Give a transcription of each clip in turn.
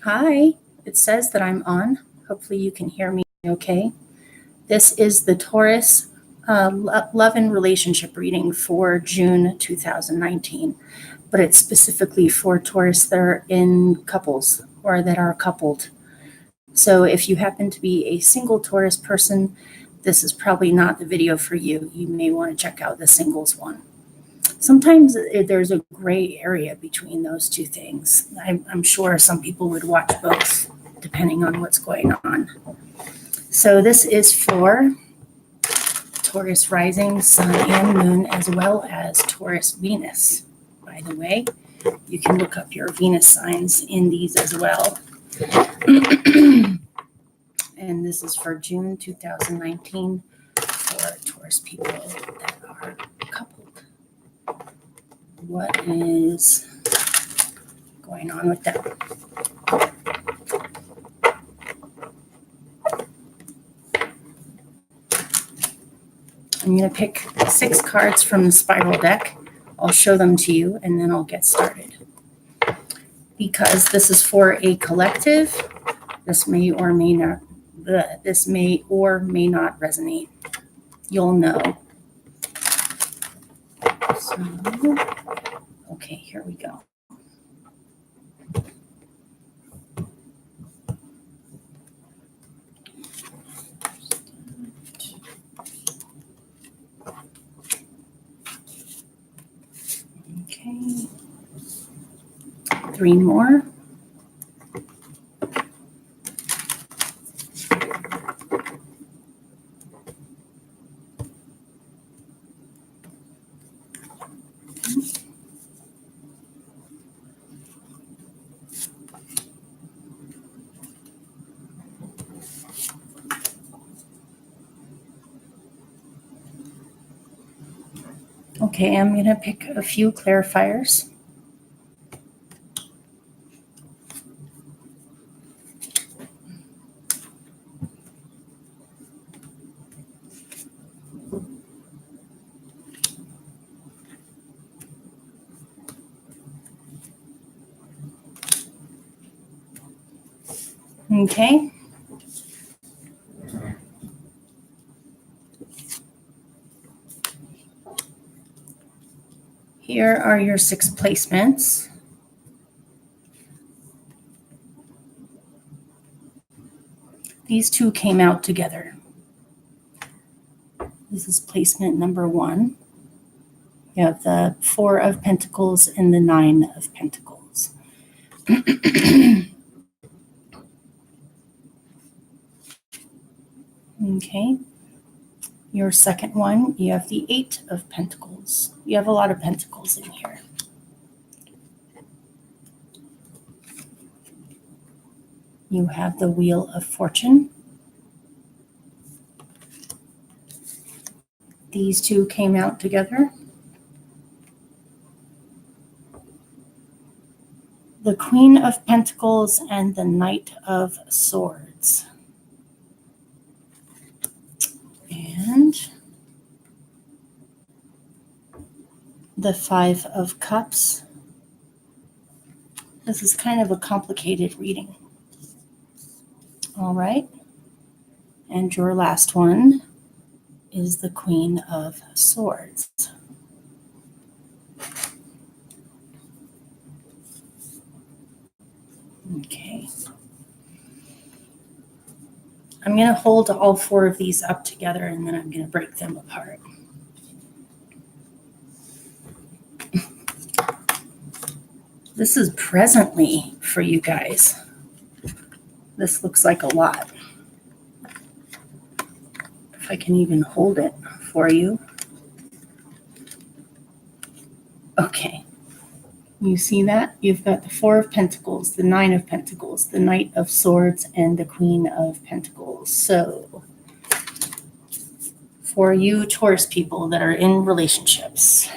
Hi, it says that I'm on. Hopefully you can hear me okay. This is the Taurus love and relationship reading for June 2019, but it's specifically for Taurus that are in couples or that are coupled. So if you happen to be a single Taurus person, this is probably not the video for you. You may want to check out the singles one. Sometimes there's a gray area between those two things. I'm sure some people would watch both depending on what's going on. So this is for Taurus rising, sun and moon, as well as Taurus Venus. By the way, you can look up your Venus signs in these as well. And this is for June 2019 for Taurus people that are coupled. What is going on with them? I'm going to pick 6 cards from the spiral deck. I'll show them to you and then I'll get started. Because this is for a collective, this may or may not resonate. You'll know. So, okay, here we go. Okay. 3 more. Okay, I'm going to pick a few clarifiers. Okay. Here are your 6 placements. These 2 came out together. This is placement number 1. You have the 4 of Pentacles and the 9 of Pentacles. Okay. Your second one, you have the 8 of Pentacles. You have a lot of Pentacles in here. You have the Wheel of Fortune. These 2 came out together. The Queen of Pentacles and the Knight of Swords. And the 5 of Cups. This is kind of a complicated reading. All right. And your last one is the Queen of Swords. Okay. I'm going to hold all 4 of these up together and then I'm going to break them apart. This is presently for you guys. This looks like a lot. If I can even hold it for you. Okay. You see that? You've got the 4 of Pentacles, the 9 of Pentacles, the Knight of Swords, and the Queen of Pentacles. So, for you Taurus people that are in relationships,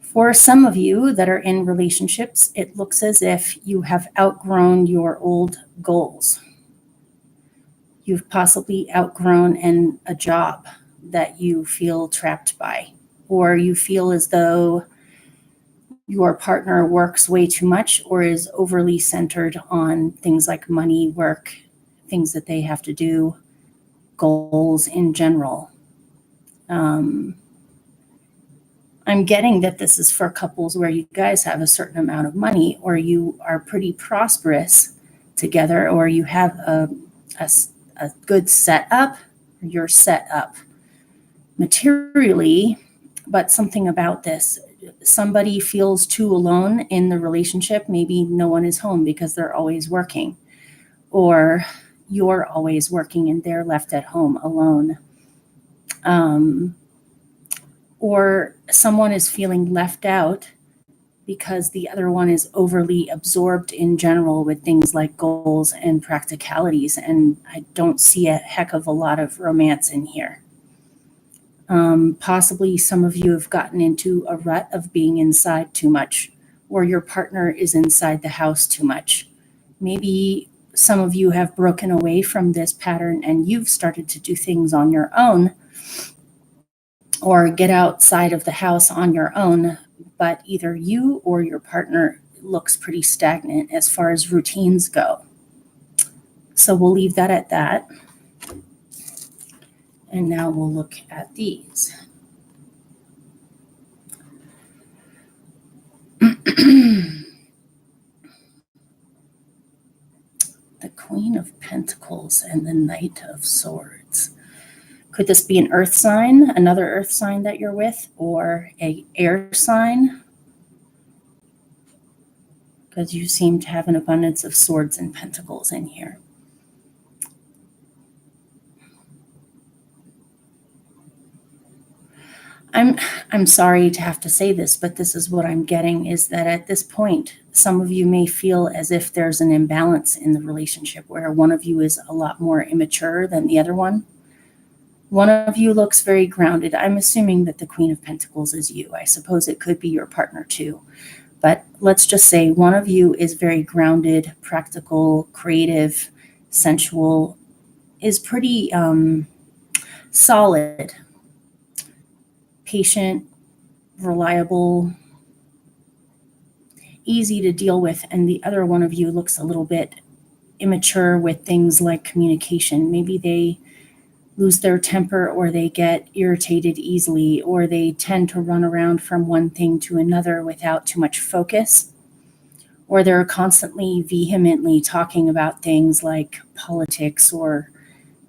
for some of you that are in relationships, it looks as if you have outgrown your old goals. You've possibly outgrown a job that you feel trapped by, or you feel as though your partner works way too much or is overly centered on things like money, work, things that they have to do, goals in general. I'm getting that this is for couples where you guys have a certain amount of money, or you are pretty prosperous together, or you have a good setup, you're set up materially, but something about this. Somebody feels too alone in the relationship. Maybe no one is home because they're always working, or you're always working and they're left at home alone. Or someone is feeling left out because the other one is overly absorbed in general with things like goals and practicalities. And I don't see a heck of a lot of romance in here. Possibly some of you have gotten into a rut of being inside too much, or your partner is inside the house too much. Maybe some of you have broken away from this pattern and you've started to do things on your own, or get outside of the house on your own, but either you or your partner looks pretty stagnant as far as routines go. So we'll leave that at that. And now we'll look at these. The Queen of Pentacles and the Knight of Swords. Could this be an earth sign, another earth sign that you're with, or an air sign? Because you seem to have an abundance of swords and pentacles in here. I'm sorry to have to say this, but this is what I'm getting, is that at this point, some of you may feel as if there's an imbalance in the relationship where one of you is a lot more immature than the other one. One of you looks very grounded. I'm assuming that the Queen of Pentacles is you. I suppose it could be your partner too. But let's just say one of you is very grounded, practical, creative, sensual, is pretty solid, patient, reliable, easy to deal with, and the other one of you looks a little bit immature with things like communication. Maybe they lose their temper, or they get irritated easily, or they tend to run around from one thing to another without too much focus, or they're constantly vehemently talking about things like politics or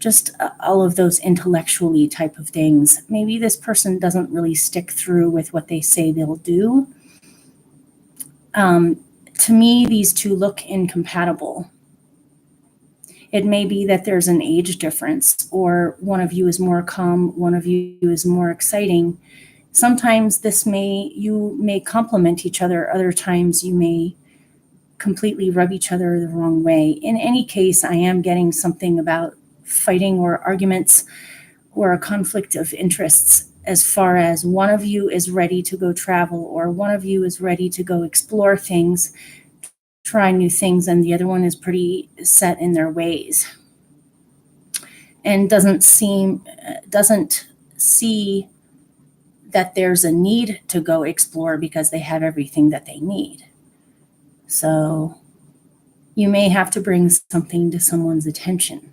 just all of those intellectually type of things. Maybe this person doesn't really stick through with what they say they'll do. To me, these two look incompatible. It may be that there's an age difference, or one of you is more calm, one of you is more exciting. Sometimes you may complement each other. Other times you may completely rub each other the wrong way. In any case, I am getting something about fighting or arguments or a conflict of interests, as far as one of you is ready to go travel, or one of you is ready to go explore things, try new things, and the other one is pretty set in their ways and doesn't see that there's a need to go explore because they have everything that they need. So you may have to bring something to someone's attention,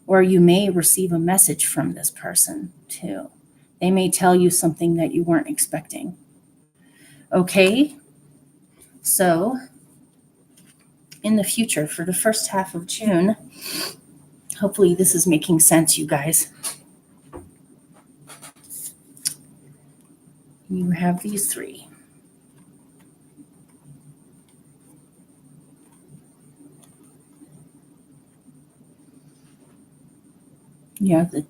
or you may receive a message from this person too. They may tell you something that you weren't expecting. Okay, so in the future, for the first half of June, hopefully this is making sense, you guys. You have these three. You have the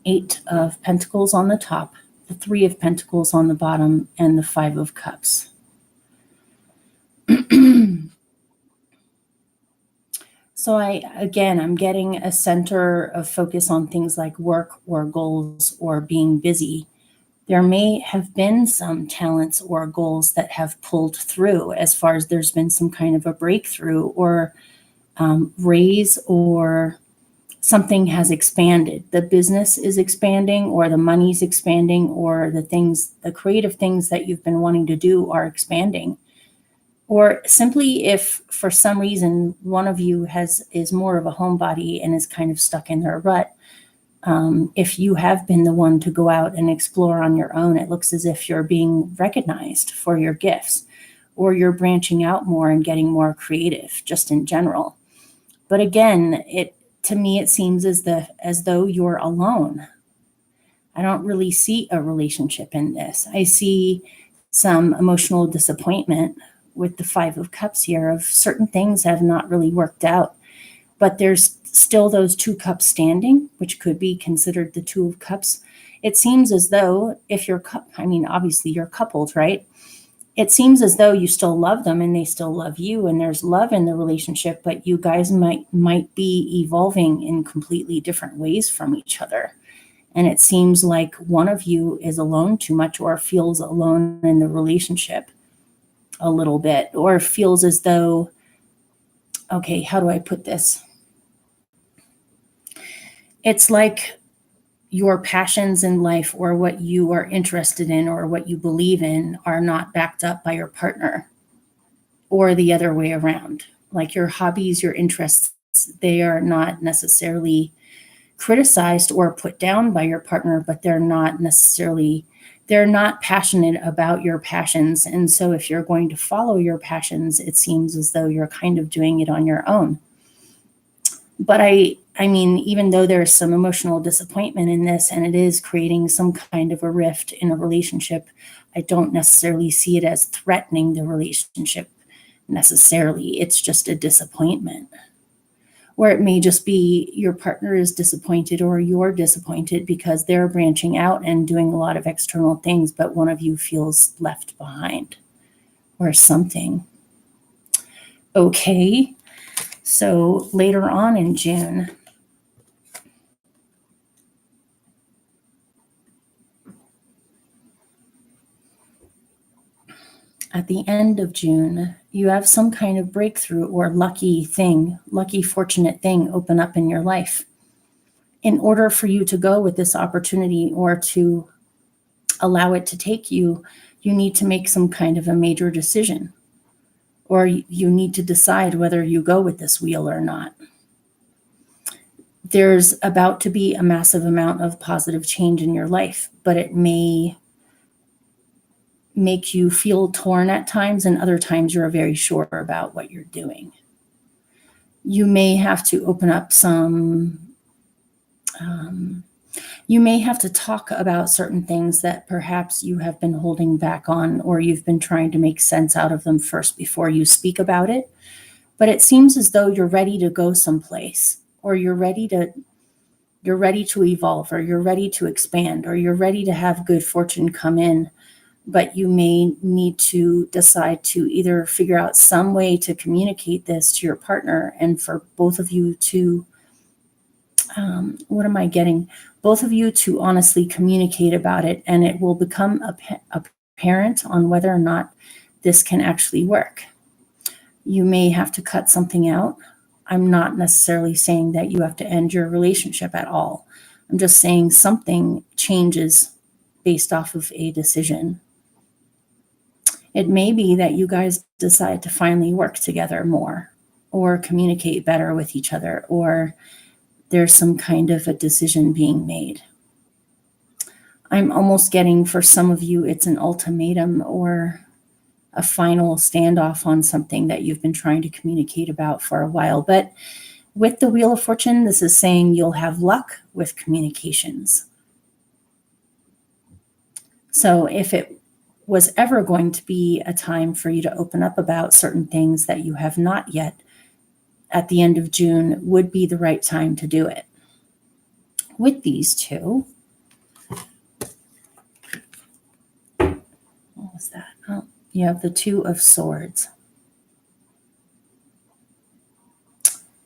8 of Pentacles on the top, the 3 of Pentacles on the bottom, and the 5 of Cups. So I'm getting a center of focus on things like work or goals or being busy. There may have been some talents or goals that have pulled through, as far as there's been some kind of a breakthrough or raise or something has expanded. The business is expanding, or the money's expanding, or the creative things that you've been wanting to do are expanding. Or simply if for some reason one of you is more of a homebody and is kind of stuck in their rut, if you have been the one to go out and explore on your own, it looks as if you're being recognized for your gifts, or you're branching out more and getting more creative just in general. But again, to me, it seems as though you're alone. I don't really see a relationship in this. I see some emotional disappointment with the Five of Cups here, of certain things have not really worked out. But there's still those two cups standing, which could be considered the Two of Cups. It seems as though obviously you're coupled, right? It seems as though you still love them and they still love you, and there's love in the relationship, but you guys might be evolving in completely different ways from each other. And it seems like one of you is alone too much, or feels alone in the relationship a little bit, or feels as though, okay, how do I put this? It's like your passions in life, or what you are interested in, or what you believe in, are not backed up by your partner, or the other way around. Like your hobbies, your interests, they are not necessarily criticized or put down by your partner, but they're not passionate about your passions. And so if you're going to follow your passions, it seems as though you're kind of doing it on your own. But I mean, even though there's some emotional disappointment in this, and it is creating some kind of a rift in a relationship, I don't necessarily see it as threatening the relationship necessarily. It's just a disappointment. Or it may just be your partner is disappointed, or you're disappointed because they're branching out and doing a lot of external things, but one of you feels left behind or something. Okay, so later on in June, at the end of June, you have some kind of breakthrough or lucky, fortunate thing open up in your life. In order for you to go with this opportunity, or to allow it to take you, you need to make some kind of a major decision, or you need to decide whether you go with this wheel or not. There's about to be a massive amount of positive change in your life, but it may make you feel torn at times, and other times you're very sure about what you're doing. You may have to open up you may have to talk about certain things that perhaps you have been holding back on, or you've been trying to make sense out of them first before you speak about it. But it seems as though you're ready to go someplace, or you're ready to evolve, or you're ready to expand, or you're ready to have good fortune come in. But you may need to decide to either figure out some way to communicate this to your partner, and for both of you to, both of you to honestly communicate about it, and it will become apparent on whether or not this can actually work. You may have to cut something out. I'm not necessarily saying that you have to end your relationship at all. I'm just saying something changes based off of a decision. It may be that you guys decide to finally work together more, or communicate better with each other, or there's some kind of a decision being made. I'm almost getting, for some of you, it's an ultimatum or a final standoff on something that you've been trying to communicate about for a while. But with the Wheel of Fortune, this is saying you'll have luck with communications. So if it was ever going to be a time for you to open up about certain things that you have not yet, at the end of June would be the right time to do it. With these two, what was that? Oh, you have the Two of Swords,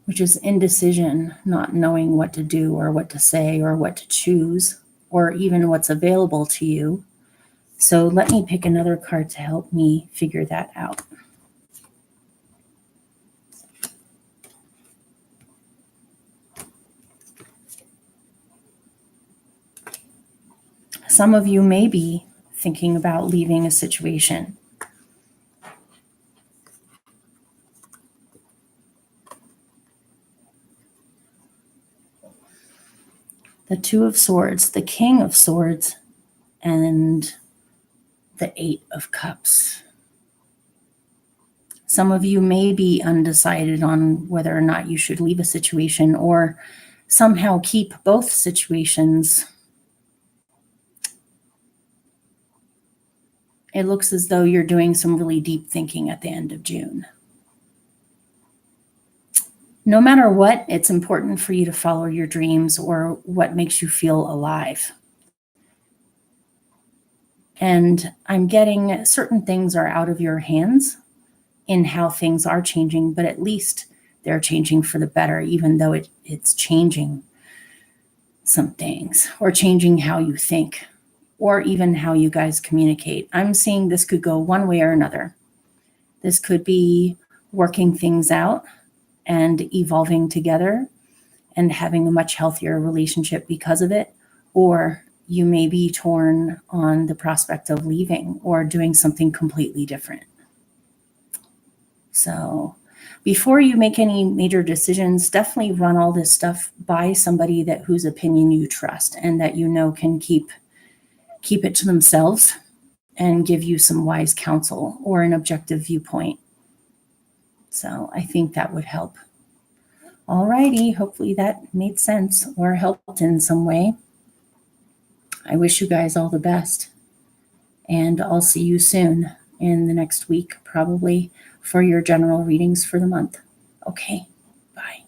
which is indecision, not knowing what to do or what to say or what to choose, or even what's available to you. So let me pick another card to help me figure that out. Some of you may be thinking about leaving a situation. The Two of Swords, the King of Swords, and the Eight of Cups. Some of you may be undecided on whether or not you should leave a situation or somehow keep both situations. It looks as though you're doing some really deep thinking at the end of June. No matter what, it's important for you to follow your dreams or what makes you feel alive. And I'm getting certain things are out of your hands in how things are changing, but at least they're changing for the better, even though it's changing some things or changing how you think or even how you guys communicate. I'm seeing this could go one way or another. This could be working things out and evolving together and having a much healthier relationship because of it, or you may be torn on the prospect of leaving or doing something completely different. So before you make any major decisions, definitely run all this stuff by somebody whose opinion you trust and that you know can keep it to themselves and give you some wise counsel or an objective viewpoint. So I think that would help. All righty, hopefully that made sense or helped in some way. I wish you guys all the best, and I'll see you soon in the next week, probably, for your general readings for the month. Okay, bye.